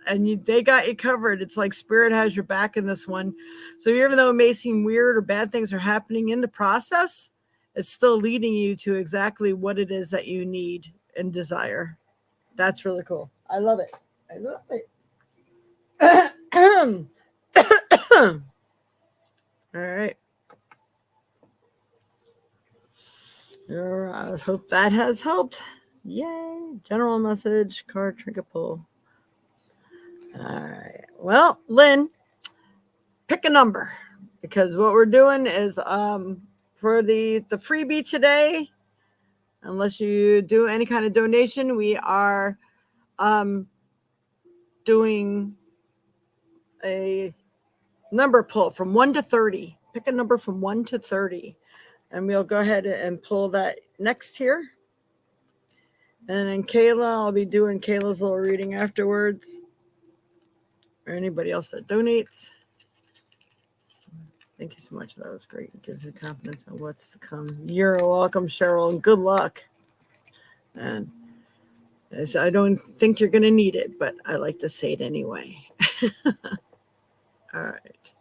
And they got you covered. It's like Spirit has your back in this one. So even though it may seem weird or bad things are happening in the process, it's still leading you to exactly what it is that you need and desire. That's really cool. I love it. I love it. All right. I hope that has helped. Yay. General message, card trinket pull. All right. Well, Lynn, pick a number, because what we're doing is for the freebie today, unless you do any kind of donation, we are doing a number pull from 1 to 30. Pick a number from 1 to 30. And we'll go ahead and pull that next here. And then Kayla, I'll be doing Kayla's little reading afterwards. Or anybody else that donates. Thank you so much. That was great. It gives me confidence on what's to come. You're welcome, Cheryl, and good luck. And I don't think you're going to need it, but I like to say it anyway. All right.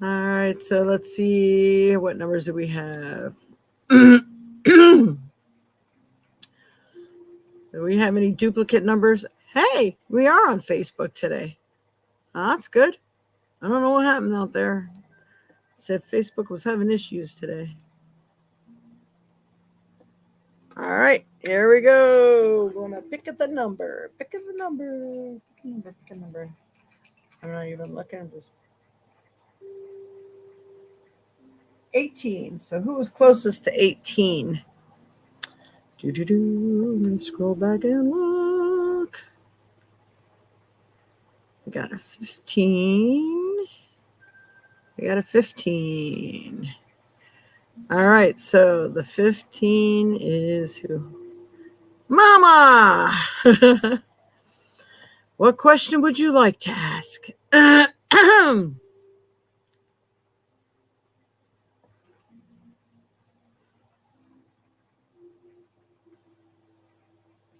All right. So let's see. What numbers do we have? Do we have any duplicate numbers? Hey, we are on Facebook today. Oh, that's good. I don't know what happened out there. Said Facebook was having issues today. All right, here we go. We're gonna pick up the number. Pick up the number. Pick a number. Pick a number. I'm not even looking. I'm just 18. So who was closest to 18? Scroll back and look. We got a 15. We got a 15. All right, so the 15 is who? Mama! What question would you like to ask?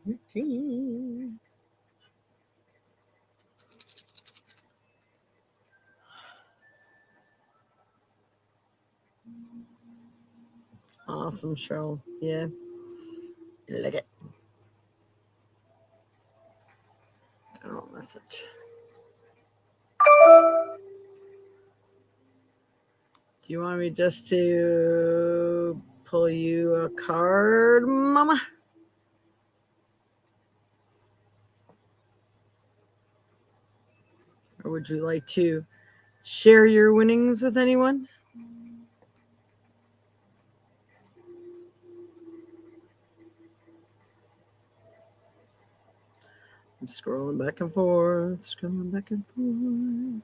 15. Awesome show. Yeah. Like it. General message. Do you want me just to pull you a card, Mama? Or would you like to share your winnings with anyone? I'm scrolling back and forth, scrolling back and forth.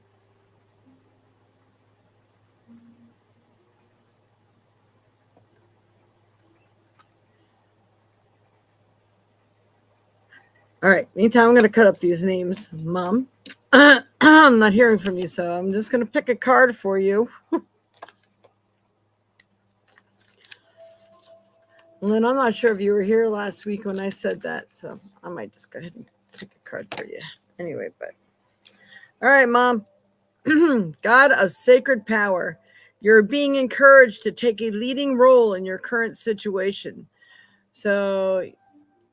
All right, meantime, I'm going to cut up these names, Mom. I'm not hearing from you, so I'm just going to pick a card for you. And then I'm not sure if you were here last week when I said that, so I might just go ahead and pick a card for you. Anyway, but all right, Mom. God of sacred power, you're being encouraged to take a leading role in your current situation. So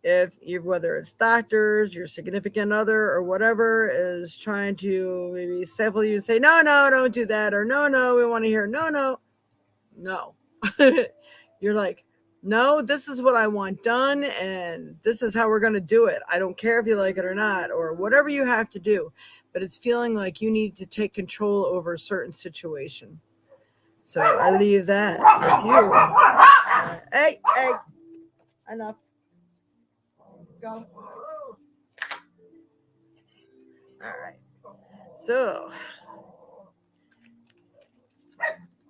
if you, whether it's doctors, your significant other, or whatever is trying to maybe stifle you, say, no, don't do that, or no, we want to hear, no. You're like, no, this is what I want done, and this is how we're going to do it. I don't care if you like it or not, or whatever you have to do, but it's feeling like you need to take control over a certain situation. So I leave that with you. Hey, enough. Go. All right. So,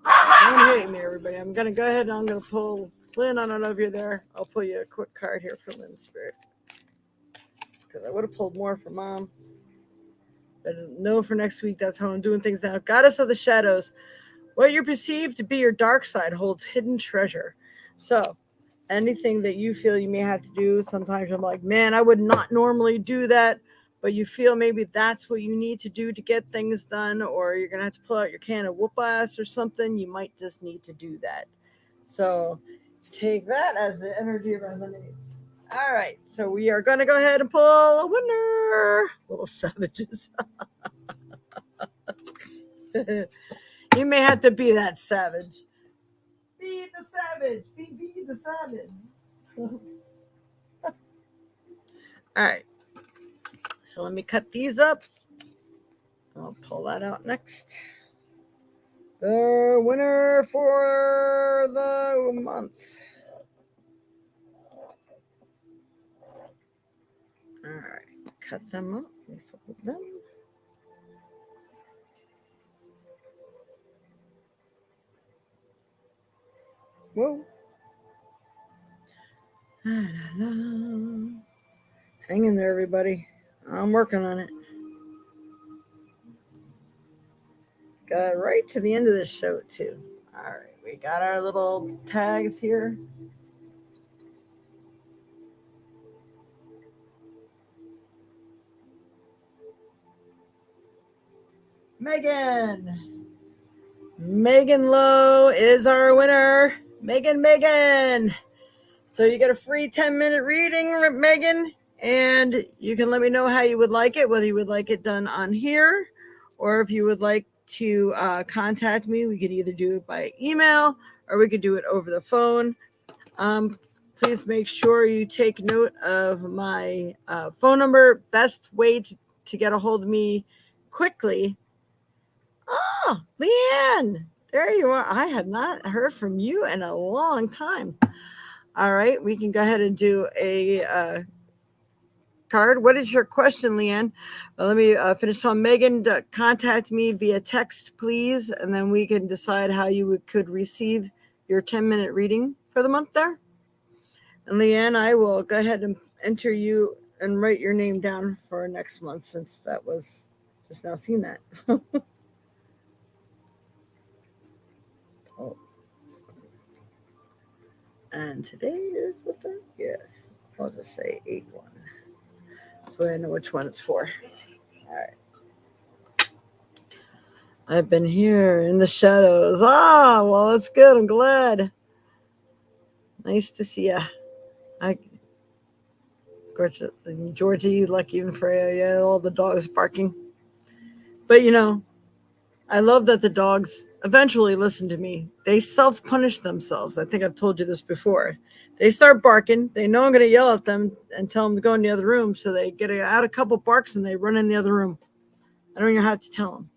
don't hate me, everybody. I'm going to go ahead and I'm going to pull Lynn. I don't know if you're there. I'll pull you a quick card here for Lynn's spirit. Because I would have pulled more for Mom. But no, for next week, that's how I'm doing things now. Goddess of the Shadows. What you perceive to be your dark side holds hidden treasure. So, anything that you feel you may have to do, sometimes I'm like, man, I would not normally do that. But you feel maybe that's what you need to do to get things done, or you're going to have to pull out your can of whoop ass or something. You might just need to do that. So, take that as the energy resonates. All right, so we are going to go ahead and pull a winner. Little savages. You may have to be that savage. Be the savage. Be the savage. All right. So let me cut these up. I'll pull that out next. The winner for the month. All right. Cut them up. Let me fold them. Whoa. Hang in there, everybody. I'm working on it. Got right to the end of the show, too. All right. We got our little tags here. Megan. Megan Lowe is our winner. Megan. So you get a free 10-minute reading, Megan, and you can let me know how you would like it, whether you would like it done on here, or if you would like to contact me, we could either do it by email or we could do it over the phone. Please make sure you take note of my phone number. Best way to get a hold of me quickly. Oh, Leanne, there you are. I have not heard from you in a long time. All right, we can go ahead and do a card. What is your question, Leanne? Let me finish on Megan. Contact me via text, please, and then we can decide how you could receive your 10-minute reading for the month there. And Leanne, I will go ahead and enter you and write your name down for next month, since that was just now seen that. Oh. And today is the 30th. I'll just say 8-1. So I know which one it's for. All right. I've been here in the shadows. Ah, well, that's good. I'm glad. Nice to see ya. Georgie, Lucky, and Freya. Yeah, all the dogs barking. But I love that the dogs eventually listen to me. They self-punish themselves. I think I've told you this before. They start barking. They know I'm going to yell at them and tell them to go in the other room. So they get out a couple barks and they run in the other room. I don't even have to tell them.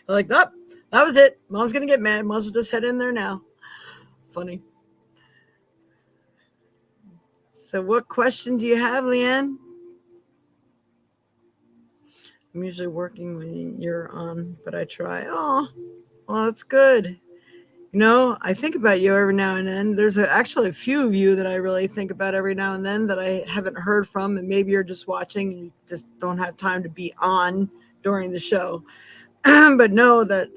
They're like, oh, that was it. Mom's going to get mad. Might as well just head in there now. Funny. So what question do you have, Leanne? I'm usually working when you're on, but I try. Oh, well, that's good. I think about you every now and then. There's actually a few of you that I really think about every now and then that I haven't heard from, and maybe you're just watching and you just don't have time to be on during the show. But know that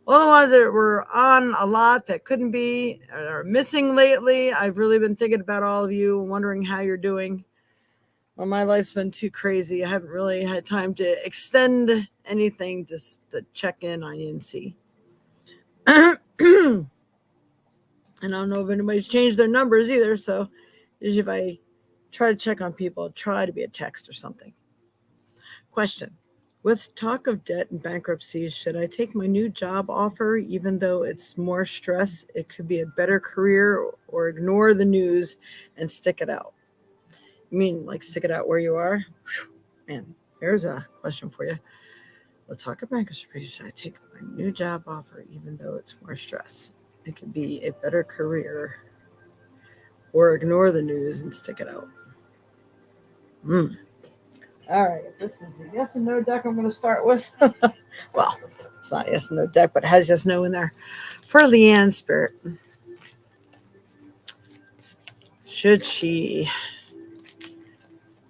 all the ones that were on a lot that couldn't be or are missing lately, I've really been thinking about all of you and wondering how you're doing. Well, my life's been too crazy. I haven't really had time to extend anything just to check in on you and see. And I don't know if anybody's changed their numbers either. So usually if I try to check on people, I'll try to be a text or something. Question. With talk of debt and bankruptcies, should I take my new job offer even though it's more stress? It could be a better career, or ignore the news and stick it out. You mean like stick it out where you are? Whew, man, there's a question for you. With talk of bankruptcy, should I take my new job offer even though it's more stress? It could be a better career, or ignore the news and stick it out. All right, this is the yes and no deck I'm going to start with. Well, it's not yes and no deck, but it has yes no in there. For Leanne Spirit, should she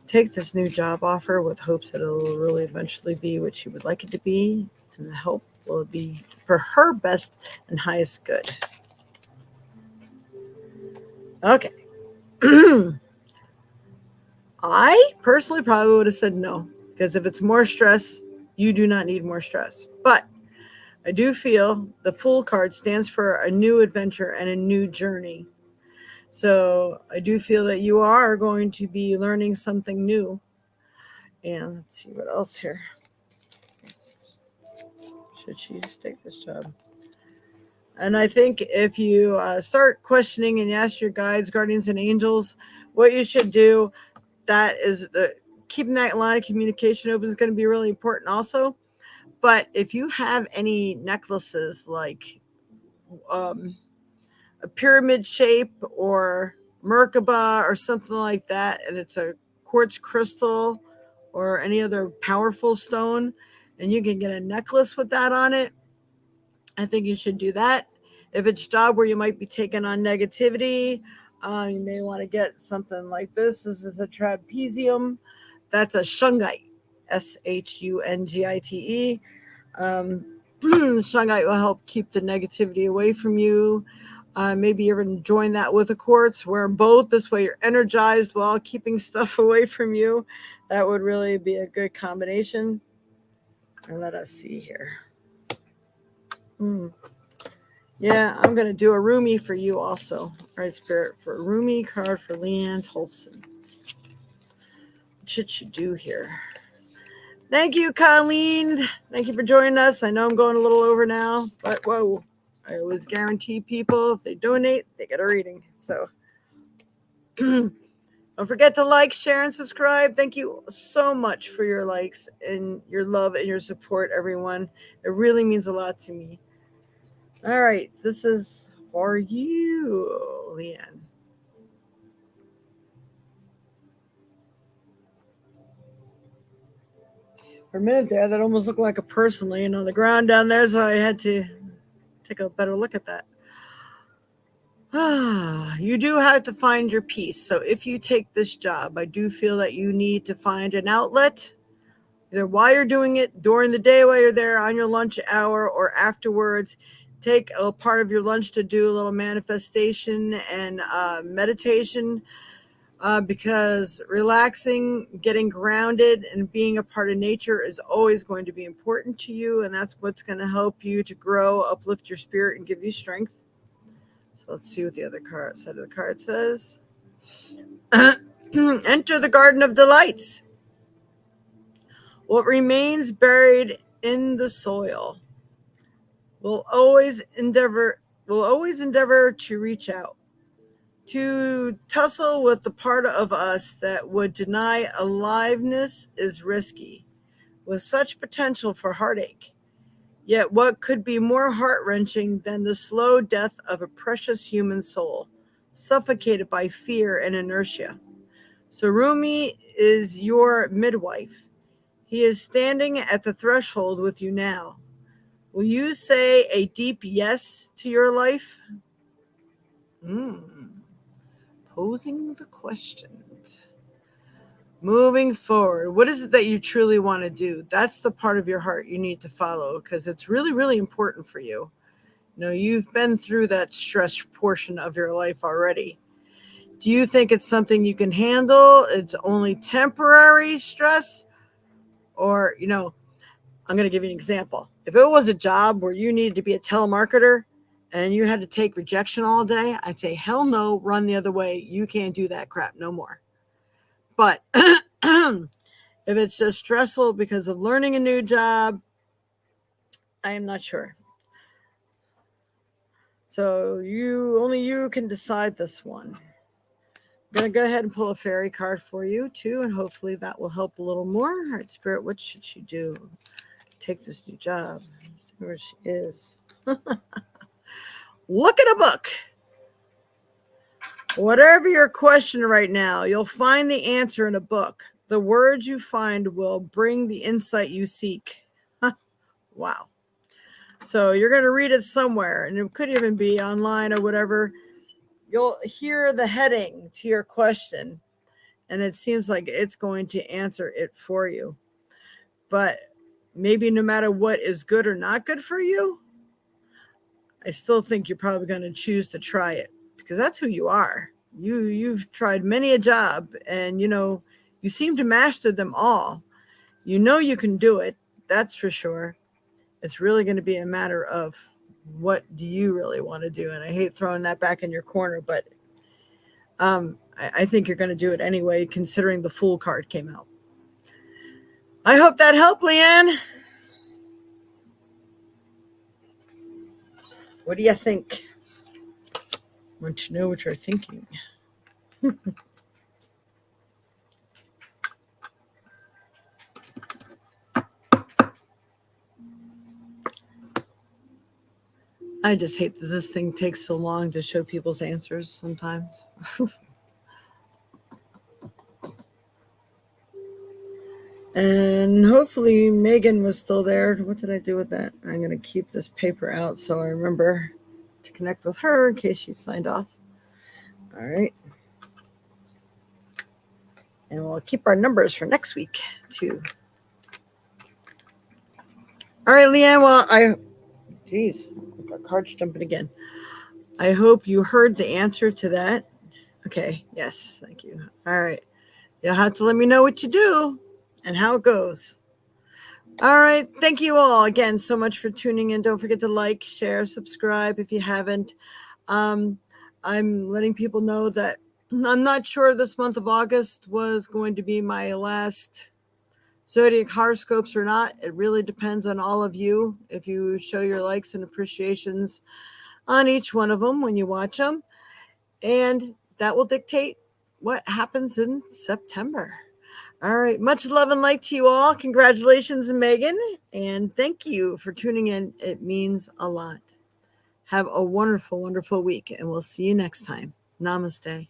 take this new job offer with hopes that it'll really eventually be what she would like it to be, and the help will be for her best and highest good? Okay. I personally probably would have said no, because if it's more stress, you do not need more stress. But I do feel the Fool card stands for a new adventure and a new journey. So I do feel that you are going to be learning something new. And let's see what else here. Should she just take this job? And I think if you start questioning and you ask your guides, guardians, and angels what you should do, that is keeping that line of communication open is going to be really important also. But if you have any necklaces like a pyramid shape or Merkaba or something like that, and it's a quartz crystal or any other powerful stone, and you can get a necklace with that on it, I think you should do that. If it's a job where you might be taking on negativity, you may want to get something like this. This is a trapezium. That's a shungite, Shungite. Shungite will help keep the negativity away from you. Maybe even join that with a quartz, wear both. This way you're energized while keeping stuff away from you. That would really be a good combination. And let us see here. Yeah, I'm going to do a Rumi for you also. All right, Spirit, for a Rumi card for Leanne Tolfson. What should you do here? Thank you, Colleen. Thank you for joining us. I know I'm going a little over now, but whoa. I always guarantee people if they donate, they get a reading. So don't forget to like, share, and subscribe. Thank you so much for your likes and your love and your support, everyone. It really means a lot to me. All right, this is for you, Leanne. For a minute there, that almost looked like a person laying on the ground down there, so I had to take a better look at that. You do have to find your peace. So if you take this job, I do feel that you need to find an outlet, either while you're doing it, during the day while you're there, on your lunch hour, or afterwards. Take a part of your lunch to do a little manifestation and meditation, because relaxing, getting grounded, and being a part of nature is always going to be important to you. And that's what's going to help you to grow, uplift your spirit, and give you strength. So let's see what the other card side of the card says. Enter the Garden of Delights. What remains buried in the soil will always endeavor to reach out. To tussle with the part of us that would deny aliveness is risky, with such potential for heartache. Yet what could be more heart-wrenching than the slow death of a precious human soul, suffocated by fear and inertia? So Rumi is your midwife. He is standing at the threshold with you now. Will you say a deep yes to your life? Posing the questions. Moving forward, what is it that you truly want to do? That's the part of your heart you need to follow, because it's really, really important for you. You know, you've been through that stress portion of your life already. Do you think it's something you can handle? It's only temporary stress? Or, I'm going to give you an example. If it was a job where you needed to be a telemarketer and you had to take rejection all day, I'd say, hell no, run the other way. You can't do that crap no more. But if it's just stressful because of learning a new job, I am not sure. So only you can decide this one. I'm going to go ahead and pull a fairy card for you too, and hopefully that will help a little more. All right, Spirit, what should she do? Take this new job. See where she is. Look at a book. Whatever your question right now, you'll find the answer in a book. The words you find will bring the insight you seek. Wow. So you're going to read it somewhere, and it could even be online or whatever. You'll hear the heading to your question, and it seems like it's going to answer it for you. But maybe no matter what is good or not good for you, I still think you're probably going to choose to try it because that's who you are. You've tried many a job, and you seem to master them all. You know you can do it. That's for sure. It's really going to be a matter of what do you really want to do. And I hate throwing that back in your corner, but I think you're going to do it anyway, considering the Fool card came out. I hope that helped, Leanne. What do you think? I want to know what you're thinking. I just hate that this thing takes so long to show people's answers sometimes. And hopefully Megan was still there. What did I do with that? I'm going to keep this paper out so I remember to connect with her in case she signed off. All right. And we'll keep our numbers for next week, too. All right, Leanne. Well, geez, our card's jumping again. I hope you heard the answer to that. Okay. Yes. Thank you. All right. You'll have to let me know what you do and how it goes. All right. Thank you all again so much for tuning in. Don't forget to like, share, subscribe if you haven't. I'm letting people know that I'm not sure this month of August was going to be my last zodiac horoscopes or not. It really depends on all of you. If you show your likes and appreciations on each one of them when you watch them, and that will dictate what happens in September. All right. Much love and light to you all. Congratulations, Megan. And thank you for tuning in. It means a lot. Have a wonderful, wonderful week. And we'll see you next time. Namaste.